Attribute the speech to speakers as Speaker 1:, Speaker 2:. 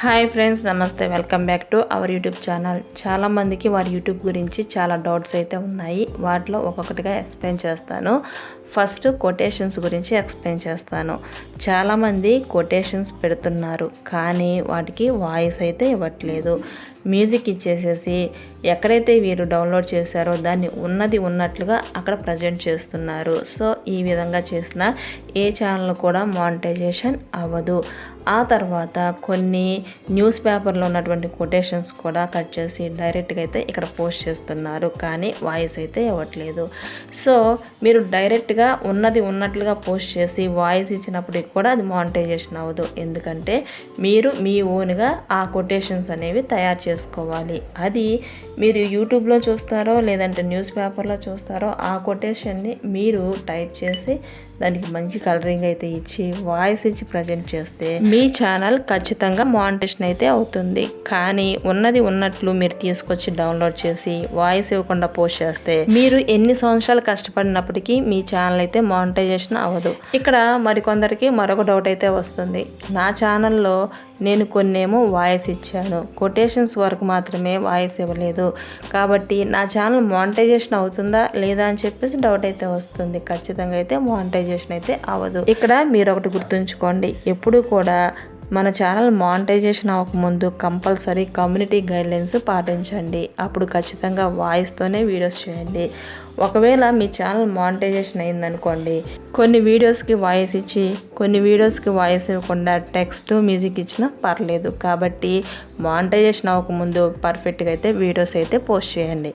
Speaker 1: Hi friends, నమస్తే. Welcome back to our YouTube channel. చాలామందికి వారి యూట్యూబ్ గురించి చాలా డౌట్స్ అయితే ఉన్నాయి. వాటిలో ఒక్కొక్కటిగా ఎక్స్ప్లెయిన్ చేస్తాను. ఫస్ట్ కొటేషన్స్ గురించి ఎక్స్ప్లెయిన్ చేస్తాను. చాలామంది కొటేషన్స్ పెడుతున్నారు, కానీ వాటికి వాయిస్ అయితే ఇవ్వట్లేదు. మ్యూజిక్ ఇచ్చేసేసి ఎక్కడైతే వీరు డౌన్లోడ్ చేశారో దాన్ని ఉన్నది ఉన్నట్లుగా అక్కడ ప్రజెంట్ చేస్తున్నారు. సో ఈ విధంగా చేసిన ఏ ఛానల్ కూడా మానిటైజేషన్ అవ్వదు. ఆ తర్వాత కొన్ని న్యూస్ పేపర్లో ఉన్నటువంటి కొటేషన్స్ కూడా కట్ చేసి డైరెక్ట్గా అయితే ఇక్కడ పోస్ట్ చేస్తున్నారు, కానీ వాయిస్ అయితే ఇవ్వట్లేదు. సో మీరు డైరెక్ట్గా ఉన్నది ఉన్నట్లుగా పోస్ట్ చేసి వాయిస్ ఇచ్చినప్పటికి కూడా అది మానిటైజేషన్ అవ్వదు. ఎందుకంటే మీరు మీ ఓన్గా ఆ కొటేషన్స్ అనేవి తయారు చేసుకోవాలి. అది మీరు యూట్యూబ్లో చూస్తారో లేదంటే న్యూస్ పేపర్లో చూస్తారో ఆ కొటేషన్ని మీరు టైప్ చేసి దానికి మంచి కలరింగ్ అయితే ఇచ్చి వాయిస్ ఇచ్చి ప్రజెంట్ చేస్తే మీ ఛానల్ ఖచ్చితంగా మానిటైజేషన్ అయితే అవుతుంది. కానీ ఉన్నది ఉన్నట్లు మీరు తీసుకొచ్చి డౌన్లోడ్ చేసి వాయిస్ ఇవ్వకుండా పోస్ట్ చేస్తే మీరు ఎన్ని సంవత్సరాలు కష్టపడినప్పటికీ మీ ఛానల్ అయితే మానిటైజేషన్ అవ్వదు. ఇక్కడ మరికొందరికి మరొక డౌట్ అయితే వస్తుంది. నా ఛానల్లో నేను కొన్నేమో వాయిస్ ఇచ్చాను, కొటేషన్స్ వరకు మాత్రమే వాయిస్ ఇవ్వలేదు, కాబట్టి నా ఛానల్ మానిటైజేషన్ అవుతుందా లేదా అని చెప్పేసి డౌట్ అయితే వస్తుంది. ఖచ్చితంగా అయితే మానిటైజేషన్ అయితే అవ్వదు. ఇక్కడ మీరు ఒకటి గుర్తుంచుకోండి, ఎప్పుడు కూడా మన ఛానల్ మానిటైజేషన్ అవ్వకముందు కంపల్సరీ కమ్యూనిటీ గైడ్లైన్స్ పాటించండి. అప్పుడు ఖచ్చితంగా వాయిస్తోనే వీడియోస్ చేయండి. ఒకవేళ మీ ఛానల్ మానిటైజేషన్ అయిందనుకోండి, కొన్ని వీడియోస్కి వాయిస్ ఇచ్చి కొన్ని వీడియోస్కి వాయిస్ ఇవ్వకుండా టెక్స్ట్ మ్యూజిక్ ఇచ్చినా పర్లేదు. కాబట్టి మానిటైజేషన్ అవ్వకముందు పర్ఫెక్ట్గా అయితే వీడియోస్ అయితే పోస్ట్ చేయండి.